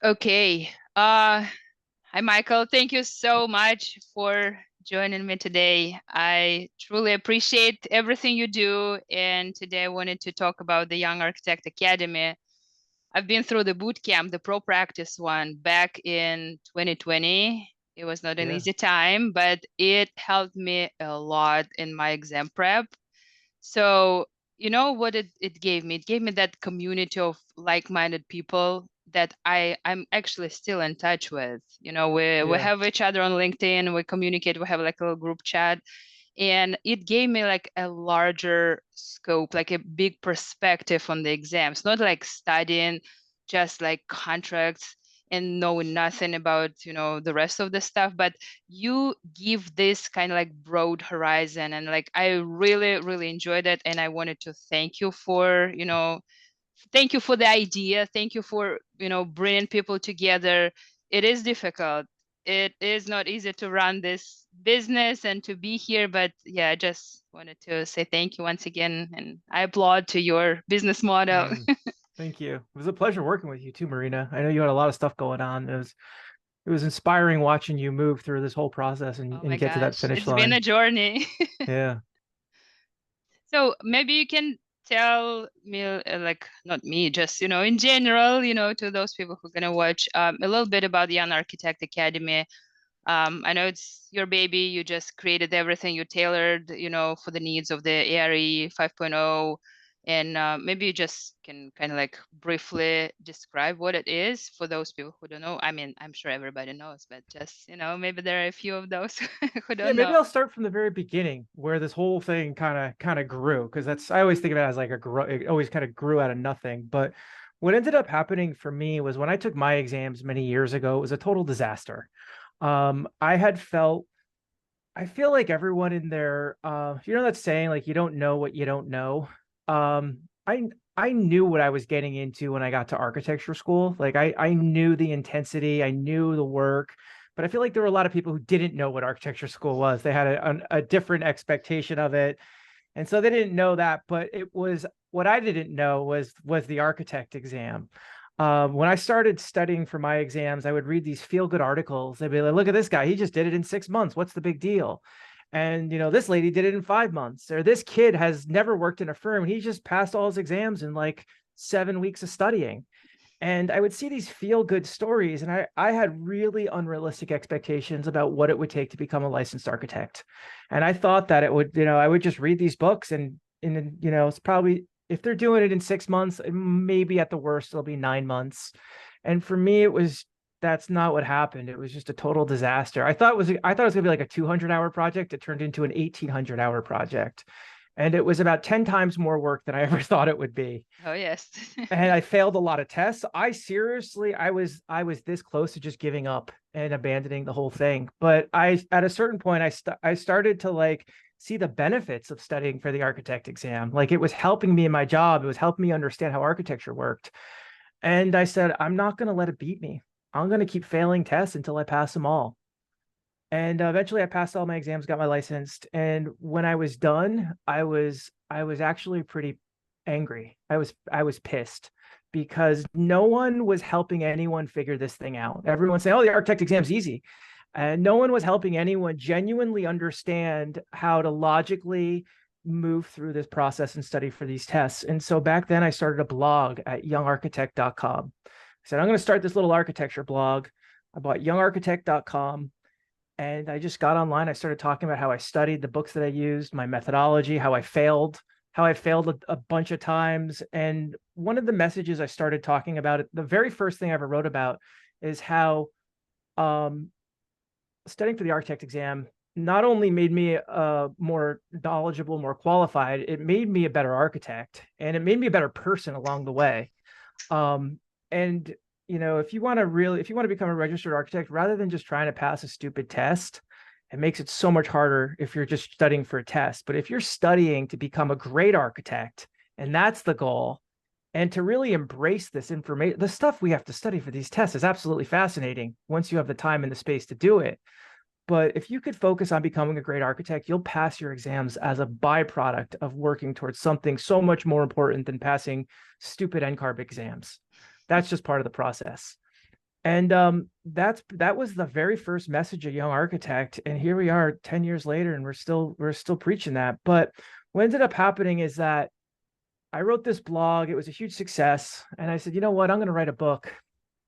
Okay. Hi, Michael. Thank you so much for joining me today. I truly appreciate everything you do. And today I wanted to talk about the Young Architect Academy. I've been through the boot camp, the pro practice one back in 2020. It was not an Yeah. easy time, but it helped me a lot in my exam prep. So, you know what it gave me? It gave me that community of like-minded people that I'm actually still in touch with. You know, we Yeah. have each other on LinkedIn, we communicate, we have like a little group chat, and it gave me like a larger scope, like a big perspective on the exams, not like studying just like contracts and knowing nothing about, the rest of the stuff, but you give this kind of like broad horizon. And like I really, really enjoyed it. And I wanted to thank you for, thank you for the idea. Thank you for, bringing people together. It is difficult. It is not easy to run this business and to be here, but yeah, I just wanted to say thank you once again. And I applaud to your business model. Mm, thank you. It was a pleasure working with you too, Marina. I know you had a lot of stuff going on. It was inspiring watching you move through this whole process and, Oh my and get to that gosh, finish it's been a line. journey. Yeah. So maybe you can tell me, like, not me, just, in general, to those people who are going to watch a little bit about the Young Architect Academy. I know it's your baby. You just created everything. You tailored, for the needs of the ARE 5.0. And maybe you just can kind of like briefly describe what it is for those people who don't know. I mean, I'm sure everybody knows, but just, maybe there are a few of those who Yeah, don't maybe know. I'll start from the very beginning where this whole thing kind of grew because that's I always think of it as like it always kind of grew out of nothing. But what ended up happening for me was when I took my exams many years ago, it was a total disaster. I had felt I feel like everyone in there, that saying, like, you don't know what you don't know. Um, I knew what I was getting into when I got to architecture school. Like I knew the intensity, I knew the work, but I feel like there were a lot of people who didn't know what architecture school was. They had a different expectation of it. And so they didn't know that, but it was what I didn't know was the architect exam. When I started studying for my exams, I would read these feel good articles. They'd be like, look at this guy. He just did it in 6 months. What's the big deal? And, this lady did it in 5 months. Or this kid has never worked in a firm. He just passed all his exams in like 7 weeks of studying. And I would see these feel good stories. And I had really unrealistic expectations about what it would take to become a licensed architect. And I thought that it would, I would just read these books and it's probably, if they're doing it in 6 months, maybe at the worst, it'll be 9 months. And for me, that's not what happened. It was just a total disaster. I thought it was gonna be like a 200-hour project. It turned into an 1,800-hour project. And it was about 10 times more work than I ever thought it would be, Oh, yes. and I failed a lot of tests. I was this close to just giving up and abandoning the whole thing. But at a certain point I started to like see the benefits of studying for the architect exam. Like it was helping me in my job. It was helping me understand how architecture worked. And I said, I'm not going to let it beat me. I'm going to keep failing tests until I pass them all. And eventually I passed all my exams, got my license. And when I was done, I was actually pretty angry. I was pissed because no one was helping anyone figure this thing out. Everyone saying, "Oh, the architect exam's easy." And no one was helping anyone genuinely understand how to logically move through this process and study for these tests. And so back then I started a blog at youngarchitect.com. I said, I'm going to start this little architecture blog. I bought youngarchitect.com and I just got online. I started talking about how I studied, the books that I used, my methodology, how I failed a bunch of times. And one of the messages I started talking about, the very first thing I ever wrote about, is how um, studying for the architect exam not only made me more knowledgeable, more qualified, it made me a better architect and it made me a better person along the way. And if you want to become a registered architect, rather than just trying to pass a stupid test, it makes it so much harder if you're just studying for a test. But if you're studying to become a great architect, and that's the goal, and to really embrace this information, the stuff we have to study for these tests is absolutely fascinating once you have the time and the space to do it. But if you could focus on becoming a great architect, you'll pass your exams as a byproduct of working towards something so much more important than passing stupid NCARB exams. That's just part of the process. And that was the very first message of Young Architect. And here we are 10 years later, and we're still preaching that. But what ended up happening is that I wrote this blog. It was a huge success. And I said, you know what? I'm going to write a book.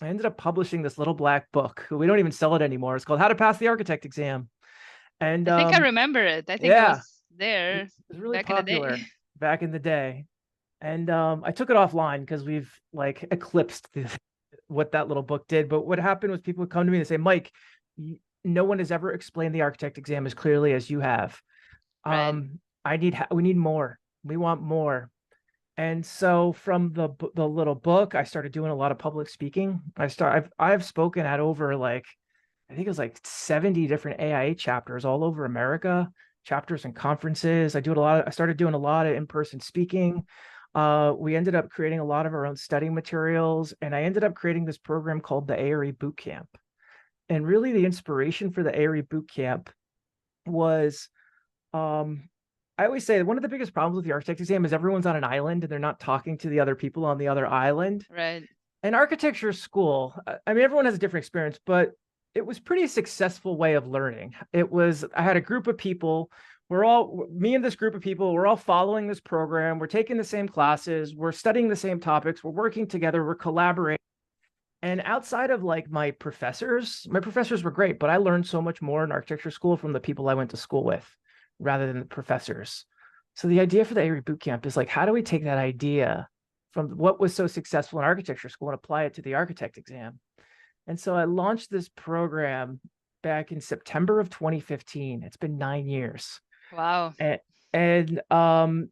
I ended up publishing this little black book. We don't even sell it anymore. It's called How to Pass the Architect Exam. And I think I remember it. I think it yeah, was it there was really back in the day. popular back in the day. And I took it offline because we've like eclipsed what that little book did. But what happened was people would come to me and say, Mike, no one has ever explained the architect exam as clearly as you have. Right. We need more. We want more. And so from the little book, I started doing a lot of public speaking. I've spoken at over like I think it was like 70 different AIA chapters all over America, chapters and conferences. I started doing a lot of in-person speaking. We ended up creating a lot of our own studying materials, and I ended up creating this program called the ARE Boot Camp. And really the inspiration for the ARE Boot Camp was I always say one of the biggest problems with the architect exam is everyone's on an island and they're not talking to the other people on the other island. Right. In architecture school, I mean, everyone has a different experience, but it was pretty successful way of learning. I had a group of people. Me and this group of people, we're all following this program. We're taking the same classes. We're studying the same topics. We're working together. We're collaborating. And outside of like my professors were great, but I learned so much more in architecture school from the people I went to school with rather than the professors. So the idea for the ARE Bootcamp is like, how do we take that idea from what was so successful in architecture school and apply it to the architect exam? And so I launched this program back in September of 2015. It's been 9 years. Wow. And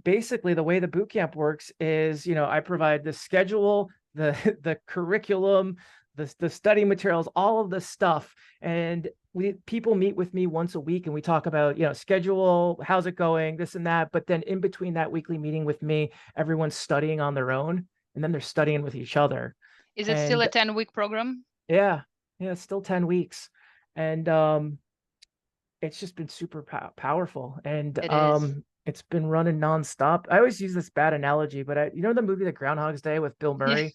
basically the way the boot camp works is, I provide the schedule, the curriculum, the study materials, all of the stuff. And people meet with me once a week and we talk about, schedule, how's it going, this and that. But then in between that weekly meeting with me, everyone's studying on their own and then they're studying with each other. Is it still And a 10-week program? yeah, it's still 10 weeks. And it's just been super powerful. And It is. it's been running nonstop. I always use this bad analogy, but the movie The Groundhog's Day with Bill Yeah. Murray,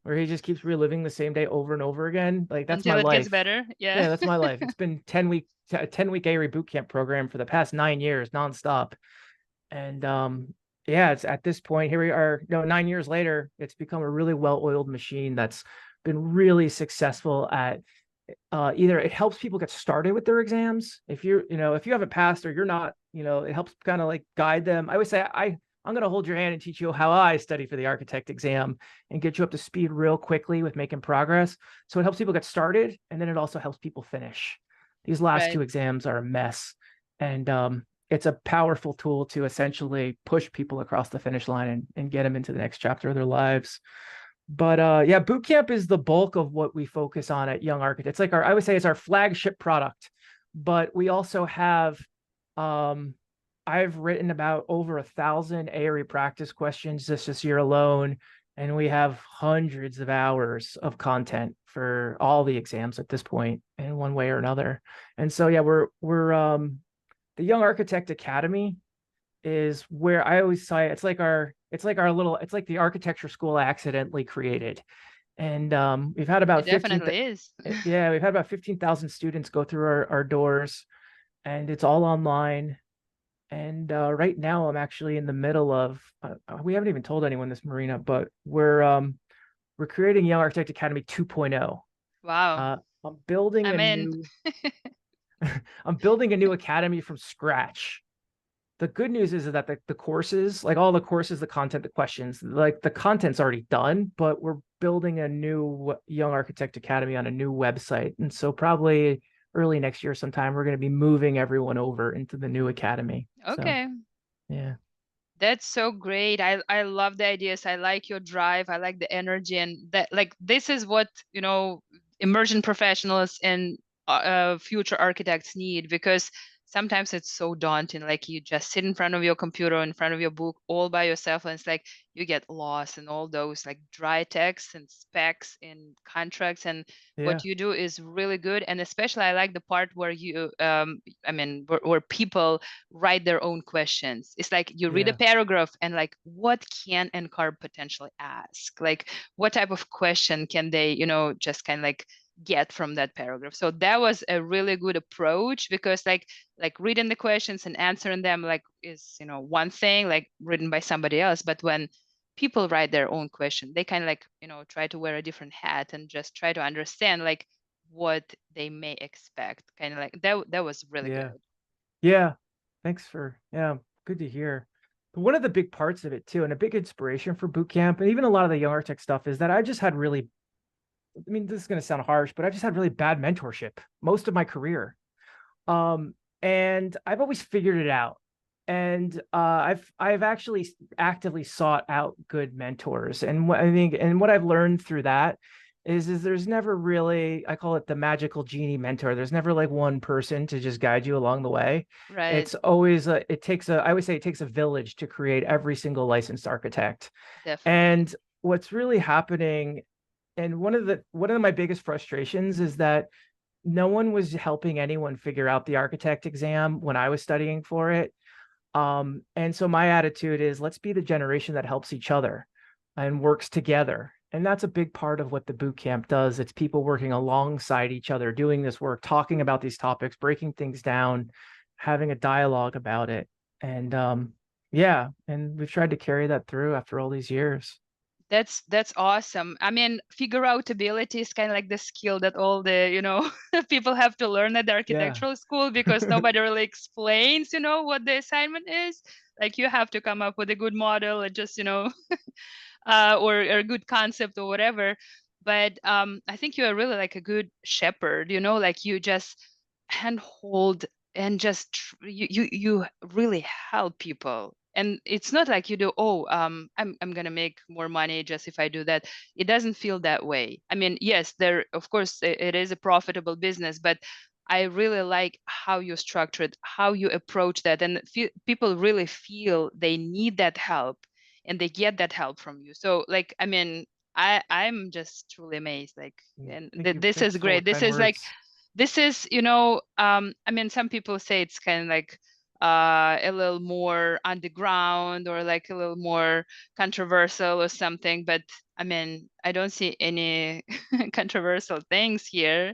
where he just keeps reliving the same day over and over again. Like that's my Until it gets life. better. Yeah. Yeah, that's my life. It's been 10-week ARE boot camp program for the past 9 years nonstop. And yeah, it's at this point, here we are, 9 years later, it's become a really well-oiled machine that's been really successful at either it helps people get started with their exams. If you haven't passed or you're not, it helps kind of like guide them. I always say, I'm going to hold your hand and teach you how I study for the architect exam and get you up to speed real quickly with making progress. So it helps people get started. And then it also helps people finish. These last two Right. exams are a mess. And it's a powerful tool to essentially push people across the finish line and get them into the next chapter of their lives. But yeah, boot camp is the bulk of what we focus on at Young Architect. I would say it's our flagship product, but we also have I've written about over 1,000 ARE practice questions this year alone, and we have hundreds of hours of content for all the exams at this point in one way or another. And so yeah, we're the Young Architect Academy is where I always say it's like the architecture school I accidentally created. And we've had It about 15 definitely is. yeah, we've had about 15,000 students go through our doors, and it's all online. And right now I'm actually in the middle of we haven't even told anyone this, Marina, but we're creating Young Architect Academy 2.0. Wow. I'm building I'm a in. new I'm building a new academy from scratch. The good news is that the courses, like all the courses, the content, the questions, like the content's already done, but we're building a new Young Architect Academy on a new website. And so probably early next year sometime, we're going to be moving everyone over into the new academy. So, Okay. yeah. That's so great. I love the ideas. I like your drive. I like the energy, and that like this is what, emerging professionals and future architects need, because sometimes it's so daunting. Like you just sit in front of your computer, in front of your book, all by yourself, and it's like you get lost in all those like dry texts and specs and contracts. And Yeah. what you do is really good. And especially I like the part where you, I mean, where people write their own questions. It's like you read a Yeah. paragraph and like, what can NCARB potentially ask? Like, what type of question can they, just kind of like get from that paragraph? So that was a really good approach, because like reading the questions and answering them like is, one thing, like written by somebody else. But when people write their own question, they kind of like, try to wear a different hat and just try to understand like what they may expect. Kind of like that was really Yeah. good. Yeah. Thanks for, yeah, good to hear. But one of the big parts of it too, and a big inspiration for boot camp and even a lot of the young architect stuff, is that I just had really, I mean, this is going to sound harsh, but I've just had really bad mentorship most of my career. And I've always figured it out. And I've actually actively sought out good mentors. And what I think, and what I've learned through that is there's never really, I call it the magical genie mentor. There's never like one person to just guide you along the way. Right. It's always it takes I always say it takes a village to create every single licensed architect. Definitely. And what's really happening, and one of my biggest frustrations is that no one was helping anyone figure out the architect exam when I was studying for it. And so my attitude is, let's be the generation that helps each other and works together. And that's a big part of what the boot camp does. It's people working alongside each other, doing this work, talking about these topics, breaking things down, having a dialogue about it. And yeah, and we've tried to carry that through after all these years. That's awesome. I mean, figure out ability is kind of like the skill that all the, people have to learn at the Yeah. architectural school, because nobody really explains, what the assignment is. Like you have to come up with a good model and just, or a good concept or whatever. But I think you are really like a good shepherd, like you just handhold and just you really help people. And it's not like you do, oh, I'm gonna make more money just if I do that. It doesn't feel that way. I mean, yes, there, of course, it is a profitable business, but I really like how you structure it, how you approach that, and people really feel they need that help, and they get that help from you. So like, I mean, I'm just truly amazed. Like, and Thank you. this is Thanks for the great. This kind is like, words. this is, I mean, some people say it's kind of like a little more underground or like a little more controversial or something, but I mean, I don't see any controversial things here.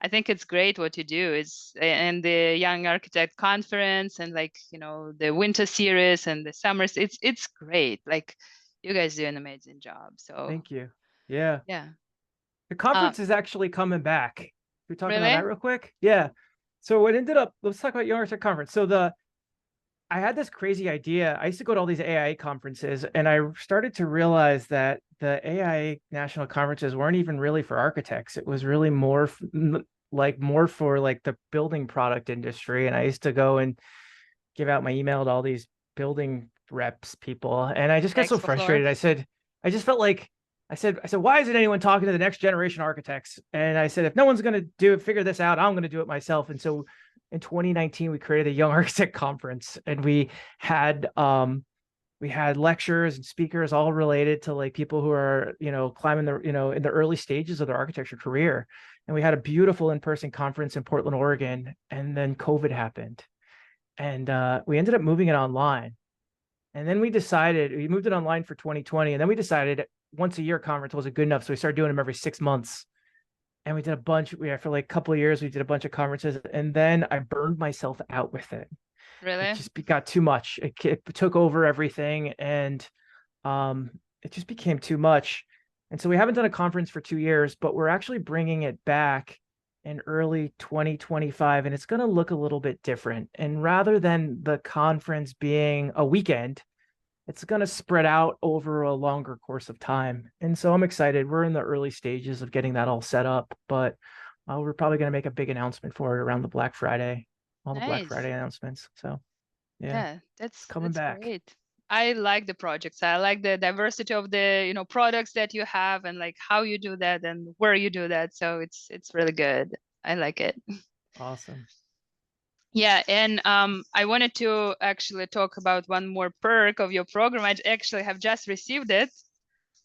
I think it's great what you do. It's and the Young Architect Conference and like, the winter series and the summers. It's great. Like you guys do an amazing job. So Thank you. Yeah. yeah. The Uh, conference is actually coming back. Can we talk about that really? real quick? Yeah. So it ended up, let's talk about Young Architect Conference. So I had this crazy idea. I used to go to all these AIA conferences, and I started to realize that the AIA national conferences weren't even really for architects. It was really more for like the building product industry. And I used to go and give out my email to all these building reps people, and I just The got so expo floor? frustrated. I just felt like I said, why isn't anyone talking to the next generation architects? And I said, if no one's going to figure this out, I'm going to do it myself. And so in 2019, we created a Young Architect Conference, and we had lectures and speakers all related to like people who are, climbing in the early stages of their architecture career. And we had a beautiful in-person conference in Portland, Oregon, and then COVID happened, and we ended up moving it online. And then we moved it online for 2020, and then we decided once a year conference wasn't good enough, so we started doing them every 6 months. And we did a bunch. For like a couple of years, we did a bunch of conferences, and then I burned myself out with it. It Really? just got too much. It took over everything, and um, it just became too much. And so we haven't done a conference for 2 years, but we're actually bringing it back in early 2025, and it's going to look a little bit different. And rather than the conference being a weekend, it's going to spread out over a longer course of time. And so I'm excited. We're in the early stages of getting that all set up, but we're probably going to make a big announcement for it around the Black Friday, all the Black Nice. Friday announcements. So yeah, Yeah, it's that's coming that's back. great. I like the projects. I like the diversity of the, products that you have, and like how you do that and where you do that. So it's really good. I like it. Awesome. Yeah, and I wanted to actually talk about one more perk of your program. I actually have just received it.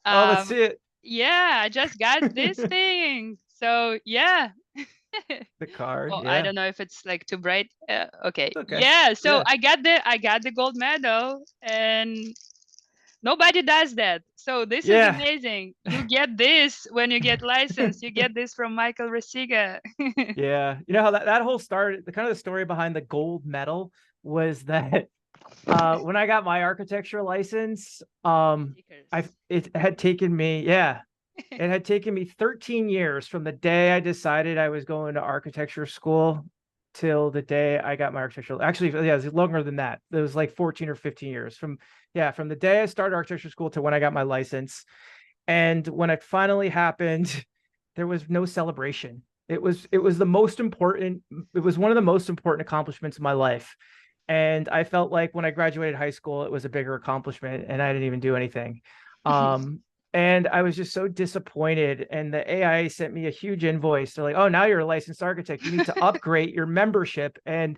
Oh, let's Um, see it. yeah, I just got this thing. So yeah. The card. Well, I Yeah. don't know if it's like too bright. Okay. It's okay. Yeah, so Yeah. I got the gold medal, and nobody does that. So this is Yeah. amazing. You get this when you get licensed. You get this from Michael Riscica. Yeah. You know how that whole started, the kind of the story behind the gold medal was that when I got my architecture license, Stickers. it had taken me, yeah, it had taken me 13 years from the day I decided I was going to architecture school till the day I got my architectural. Actually, yeah, it was longer than that. It was like 14 or 15 years from, yeah, from the day I started architecture school to when I got my license. And when it finally happened, there was no celebration. It was the most important, it was one of the most important accomplishments of my life. And I felt like when I graduated high school, it was a bigger accomplishment and I didn't even do anything. Um, and I was just so disappointed. And the AI sent me a huge invoice. They're like, oh, now you're a licensed architect. You need to upgrade your membership. And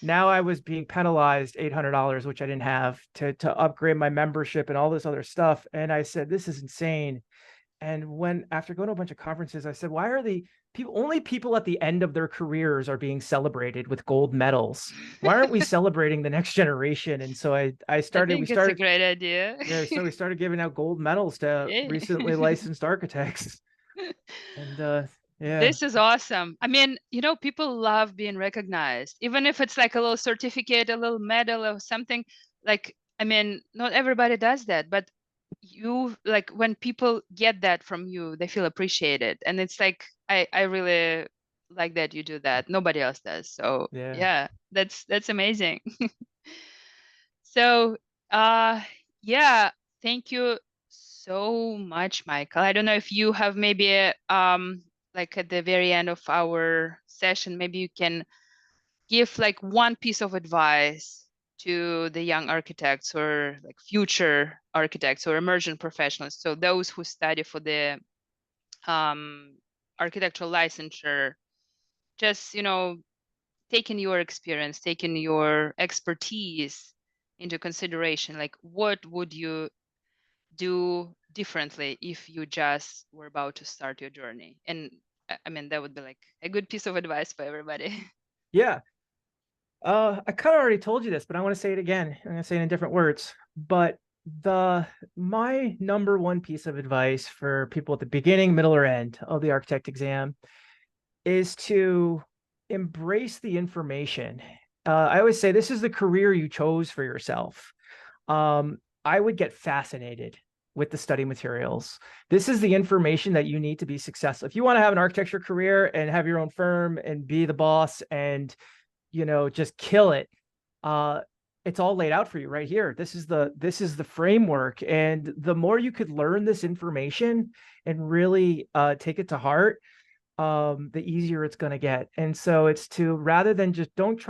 now I was being penalized $800, which I didn't have to upgrade my membership and all this other stuff. And I said, this is insane. And when after going to a bunch of conferences, I said, why are the people only people at the end of their careers are being celebrated with gold medals? Why aren't we celebrating the next generation? And so I I started, we think it's a started, great idea. yeah, so we started giving out gold medals to Yeah. recently licensed architects. And yeah. This is awesome. I mean, people love being recognized, even if it's like a little certificate, a little medal or something. Like, I mean, not everybody does that, but you like when people get that from you, they feel appreciated. And it's like I really like that you do that. Nobody else does. So Yeah. yeah, that's amazing. So, uh, yeah, thank you so much, Michael. I don't know if you have maybe like at the very end of our session, maybe you can give like one piece of advice to the young architects or like future architects or emerging professionals. So those who study for the um, architectural licensure, just, taking your experience, taking your expertise into consideration, like what would you do differently if you just were about to start your journey? And I mean, that would be like a good piece of advice for everybody. Yeah. I kind of already told you this, but I want to say it again. I'm going to say it in different words. But my number one piece of advice for people at the beginning, middle, or end of the architect exam is to embrace the information. I always say this is the career you chose for yourself. I would get fascinated with the study materials. This is the information that you need to be successful. If you want to have an architecture career and have your own firm and be the boss and just kill it, uh, it's all laid out for you right here. This is the framework, and the more you could learn this information and really take it to heart, the easier it's going to get. And so it's to, rather than just, don't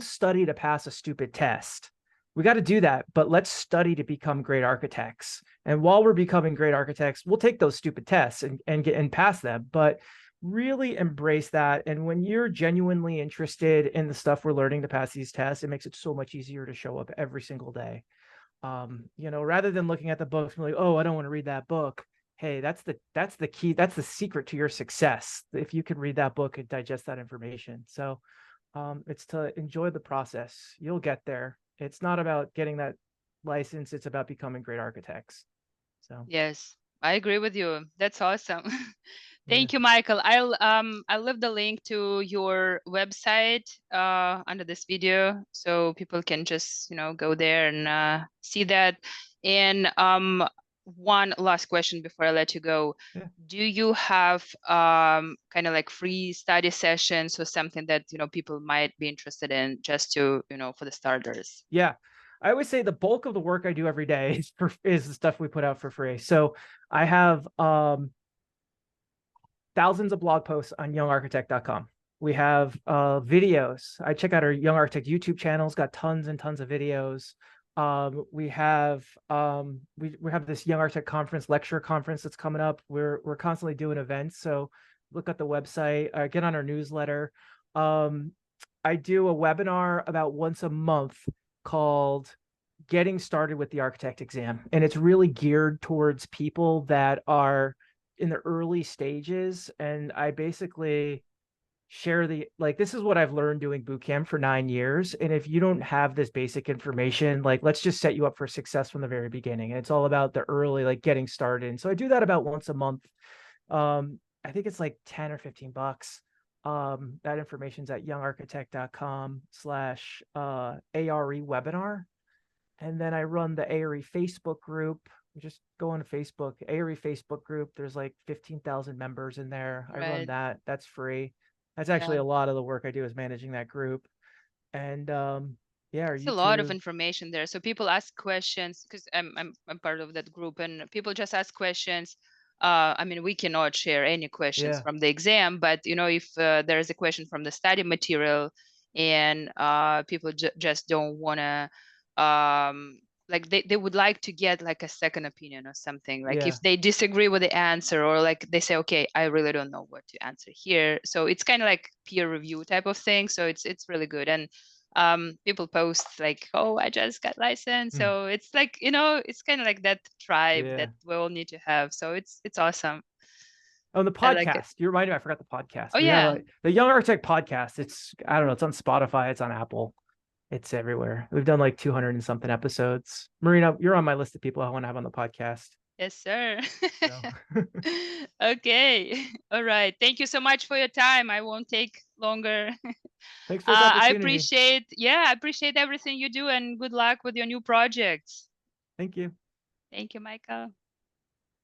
study to pass a stupid test. We got to do that, but let's study to become great architects. And while we're becoming great architects, we'll take those stupid tests and pass them, but really embrace that. And when you're genuinely interested in the stuff we're learning to pass these tests, it makes it so much easier to show up every single day. Rather than looking at the books and like, oh, I don't want to read that book. Hey, that's the key. That's the secret to your success. If you can read that book and digest that information. So it's to enjoy the process. You'll get there. It's not about getting that license. It's about becoming great architects. So Yes, I agree with you. That's awesome. yeah. Thank you, Michael. I'll leave the link to your website under this video so people can just, go there and see that. And one last question before I let you go. Yeah. Do you have kind of like free study sessions or something that, people might be interested in just to, for the starters? Yeah. I always say the bulk of the work I do every day is the stuff we put out for free. So I have thousands of blog posts on youngarchitect.com. We have videos. I check out our Young Architect YouTube channel. It's got tons and tons of videos. We have this Young Architect conference, lecture conference that's coming up. We're constantly doing events. So look at the website, get on our newsletter. I do a webinar about once a month called Getting Started with the Architect Exam. And it's really geared towards people that are in the early stages. And I basically share this is what I've learned doing boot camp for 9 years. And if you don't have this basic information, like, let's just set you up for success from the very beginning. And it's all about the early, like, getting started. And so I do that about once a month. I think it's like 10 or $15. That information's at youngarchitect.com/ARE webinar. And then I run the ARE Facebook group. Just go on to Facebook, ARE Facebook group. There's like 15,000 members in there. I run Right. that. That's free. That's actually Yeah. a lot of the work I do is managing that group. And yeah, our It's a lot of YouTube. information there. So people ask questions because I'm part of that group, and people just ask questions. I mean, we cannot share any questions Yeah, from the exam, but if there is a question from the study material, and people just don't want to, like they would like to get like a second opinion or something. Like yeah. if they disagree with the answer, or like they say, okay, I really don't know what to answer here. So it's kind of like peer review type of thing. So it's really good. And people post like, oh, I just got licensed. Hmm. So it's like, it's kind of like that tribe Yeah. that we all need to have. So it's awesome. Oh, the I like it. podcast. You reminded me, I forgot the podcast. Oh We have yeah. the Young Architect podcast. It's, I don't know, it's on Spotify, it's on Apple, it's everywhere. We've done like 200 and something episodes. Marina, you're on my list of people I want to have on the podcast. Yes, sir. So Okay. All right. Thank you so much for your time. I won't take longer. thanks for this opportunity. I appreciate everything you do, and good luck with your new projects. Thank you. Thank you, Michael.